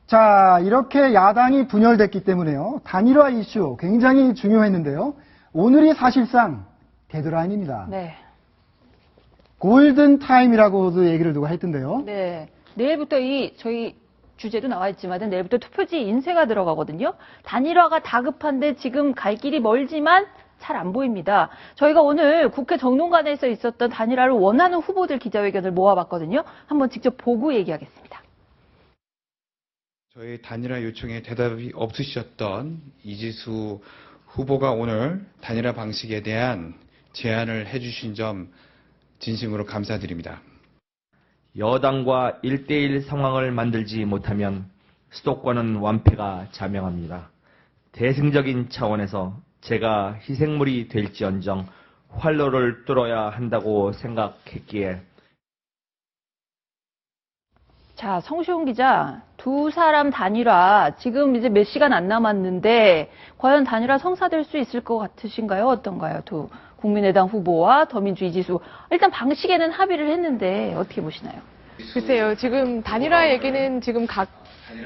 자, 이렇게 야당이 분열됐기 때문에요. 단일화 이슈 굉장히 중요했는데요. 오늘이 사실상 데드라인입니다. 네. 골든타임이라고도 얘기를 누가 했던데요. 네. 내일부터 저희 주제도 나와 있지만 내일부터 투표지 인쇄가 들어가거든요. 단일화가 다급한데 지금 갈 길이 멀지만 잘 안 보입니다. 저희가 오늘 국회 정론관에서 있었던 단일화를 원하는 후보들 기자회견을 모아봤거든요. 한번 직접 보고 얘기하겠습니다. 저희 단일화 요청에 대답이 없으셨던 이지수 후보가 오늘 단일화 방식에 대한 제안을 해주신 점 진심으로 감사드립니다. 여당과 1대1 상황을 만들지 못하면 수도권은 완패가 자명합니다. 대승적인 차원에서 제가 희생물이 될지언정 활로를 뚫어야 한다고 생각했기에. 자, 성시용 기자, 두 사람 단일화 지금 이제 몇 시간 안 남았는데 과연 단일화 성사될 수 있을 것 같으신가요? 어떤가요? 두 국민의당 후보와 더민주 이지수. 일단 방식에는 합의를 했는데 어떻게 보시나요? 글쎄요. 지금 단일화 얘기는 지금 각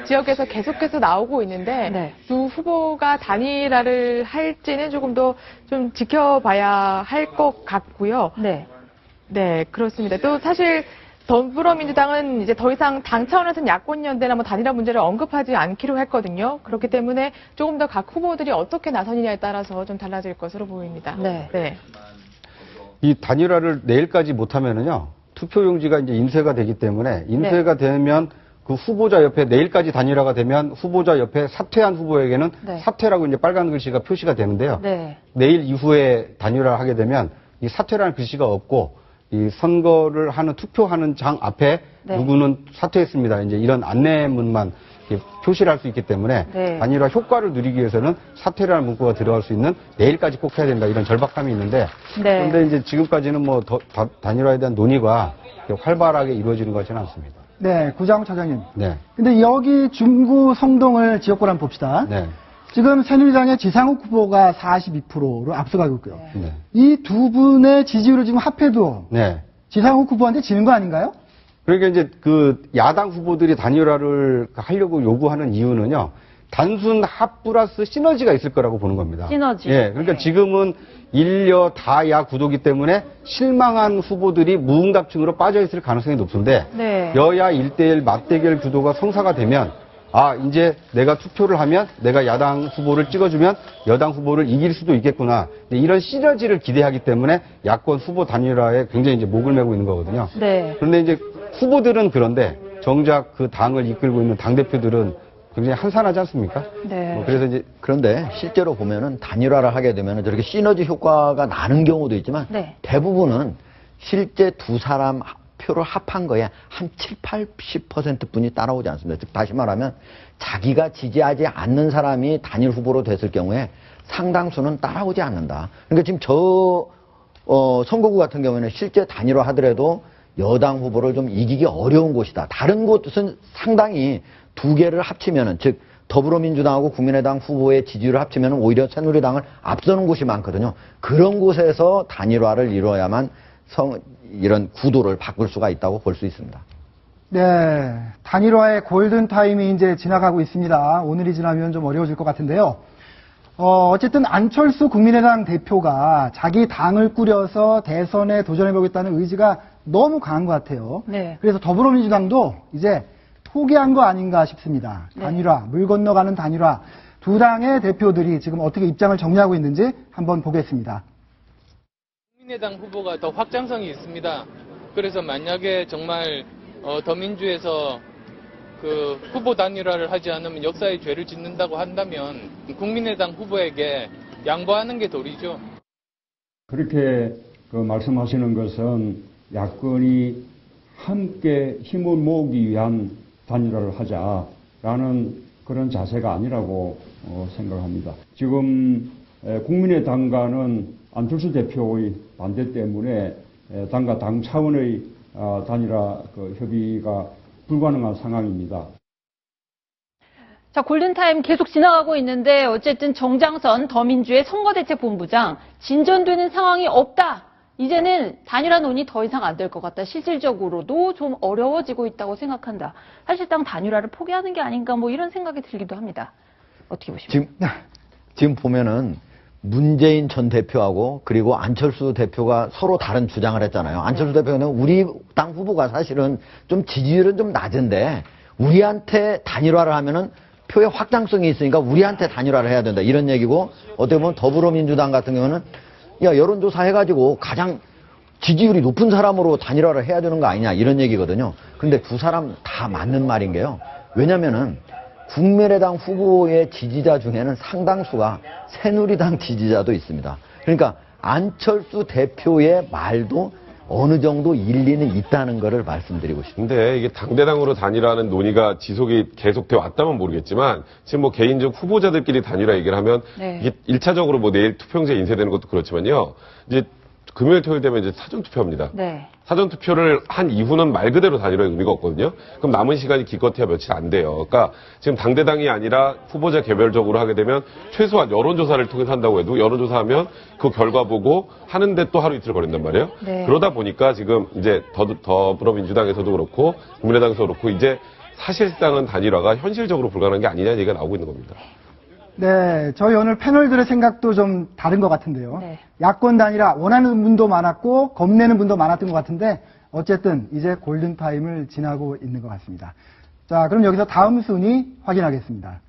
지역에서 계속해서 나오고 있는데 네. 두 후보가 단일화를 할지는 조금 더 좀 지켜봐야 할 것 같고요. 네. 네, 그렇습니다. 또 사실 더불어민주당은 이제 더 이상 당 차원에서는 야권연대나 뭐 단일화 문제를 언급하지 않기로 했거든요. 그렇기 때문에 조금 더 각 후보들이 어떻게 나서느냐에 따라서 좀 달라질 것으로 보입니다. 네. 네. 이 단일화를 내일까지 못하면은요, 투표용지가 이제 인쇄가 되기 때문에 인쇄가 되면 그 후보자 옆에 내일까지 단일화가 되면 후보자 옆에 사퇴한 후보에게는 사퇴라고 이제 빨간 글씨가 표시가 되는데요. 네. 내일 이후에 단일화를 하게 되면 이 사퇴라는 글씨가 없고 이 선거를 하는 투표하는 장 앞에 누구는 사퇴했습니다. 이제 이런 안내문만 표시를 할 수 있기 때문에 단일화 효과를 누리기 위해서는 사퇴라는 문구가 들어갈 수 있는 내일까지 꼭 해야 된다. 이런 절박함이 있는데 그런데 이제 지금까지는 뭐 단일화에 대한 논의가 활발하게 이루어지는 것 같지는 않습니다. 네, 구장훈 차장님. 네. 근데 여기 중구 성동을 지역구로 한번 봅시다. 네. 지금 새누리당의 지상욱 후보가 42%로 앞서가고 있고요. 네. 이 두 분의 지지율을 지금 합해도 네. 지상욱 후보한테 지는 거 아닌가요? 그러니까 이제 그 야당 후보들이 단일화를 하려고 요구하는 이유는요. 단순 합 플러스 시너지가 있을 거라고 보는 겁니다. 시너지. 예. 그러니까 지금은 일여 다야 구도기 때문에 실망한 후보들이 무응답층으로 빠져 있을 가능성이 높은데 여야 1대1 맞대결 구도가 성사가 되면 이제 내가 투표를 하면 내가 야당 후보를 찍어주면 여당 후보를 이길 수도 있겠구나. 이런 시너지를 기대하기 때문에 야권 후보 단일화에 굉장히 이제 목을 메고 있는 거거든요. 네. 그런데 이제 후보들은 그런데 정작 그 당을 이끌고 있는 당대표들은 굉장히 한산하지 않습니까? 네. 그래서 이제 그런데 실제로 보면은 단일화를 하게 되면은 저렇게 시너지 효과가 나는 경우도 있지만 대부분은 실제 두 사람 표를 합한 거에 한 7, 80% 분이 따라오지 않습니다. 즉 다시 말하면 자기가 지지하지 않는 사람이 단일 후보로 됐을 경우에 상당수는 따라오지 않는다. 그러니까 지금 선거구 같은 경우에는 실제 단일화 하더라도 여당 후보를 좀 이기기 어려운 곳이다. 다른 곳은 상당히 두 개를 합치면은 즉 더불어민주당하고 국민의당 후보의 지지율을 합치면은 오히려 새누리당을 앞서는 곳이 많거든요. 그런 곳에서 단일화를 이루어야만 이런 구도를 바꿀 수가 있다고 볼 수 있습니다. 네, 단일화의 골든타임이 이제 지나가고 있습니다. 오늘이 지나면 좀 어려워질 것 같은데요. 어쨌든 안철수 국민의당 대표가 자기 당을 꾸려서 대선에 도전해보겠다는 의지가 너무 강한 것 같아요. 그래서 더불어민주당도 이제 포기한 거 아닌가 싶습니다. 단일화, 물 건너가는 단일화. 두 당의 대표들이 지금 어떻게 입장을 정리하고 있는지 한번 보겠습니다. 국민의당 후보가 더 확장성이 있습니다. 그래서 만약에 정말 더민주에서 그 후보 단일화를 하지 않으면 역사의 죄를 짓는다고 한다면 국민의당 후보에게 양보하는 게 도리죠. 그렇게 말씀하시는 것은 야권이 함께 힘을 모으기 위한 단일화를 하자라는 그런 자세가 아니라고 생각합니다. 지금 국민의당과는 안철수 대표의 반대 때문에 당과 당 차원의 단일화 협의가 불가능한 상황입니다. 자, 골든타임 계속 지나가고 있는데 어쨌든 정장선 더민주의 선거대책본부장 진전되는 상황이 없다. 이제는 단일화 논의 더 이상 안 될 것 같다. 실질적으로도 좀 어려워지고 있다고 생각한다. 사실상 단일화를 포기하는 게 아닌가 뭐 이런 생각이 들기도 합니다. 어떻게 보십니까? 지금 보면은 문재인 전 대표하고 그리고 안철수 대표가 서로 다른 주장을 했잖아요. 안철수 대표는 우리 당 후보가 사실은 좀 지지율은 좀 낮은데 우리한테 단일화를 하면은 표의 확장성이 있으니까 우리한테 단일화를 해야 된다. 이런 얘기고 어떻게 보면 더불어민주당 같은 경우는 야, 여론조사 해가지고 가장 지지율이 높은 사람으로 단일화를 해야 되는 거 아니냐 이런 얘기거든요. 그런데 두 사람 다 맞는 말인 게요. 왜냐면은 국민의당 후보의 지지자 중에는 상당수가 새누리당 지지자도 있습니다. 그러니까 안철수 대표의 말도 어느 정도 일리는 있다는 것을 말씀드리고 싶습니다. 근데 이게 당대당으로 단일화하는 논의가 지속이 계속돼 왔다면 모르겠지만 지금 뭐 개인적 후보자들끼리 단일화 얘기를 하면 이게 1차적으로 뭐 내일 투표용지에 인쇄되는 것도 그렇지만요. 이제 금요일 토요일 되면 이제 사전 투표합니다. 사전 투표를 한 이후는 말 그대로 단일화의 의미가 없거든요. 그럼 남은 시간이 기껏해야 며칠 안 돼요. 그러니까 지금 당대당이 아니라 후보자 개별적으로 하게 되면 최소한 여론조사를 통해서 한다고 해도 여론조사하면 그 결과 보고 하는데 또 하루 이틀 걸린단 말이에요. 그러다 보니까 지금 이제 더불어민주당에서도 그렇고 국민의당에서도 그렇고 이제 사실상은 단일화가 현실적으로 불가능한 게 아니냐는 얘기가 나오고 있는 겁니다. 네, 저희 오늘 패널들의 생각도 좀 다른 것 같은데요. 야권 단일화 원하는 분도 많았고 겁내는 분도 많았던 것 같은데 어쨌든 이제 골든타임을 지나고 있는 것 같습니다. 자, 그럼 여기서 다음 순위 확인하겠습니다.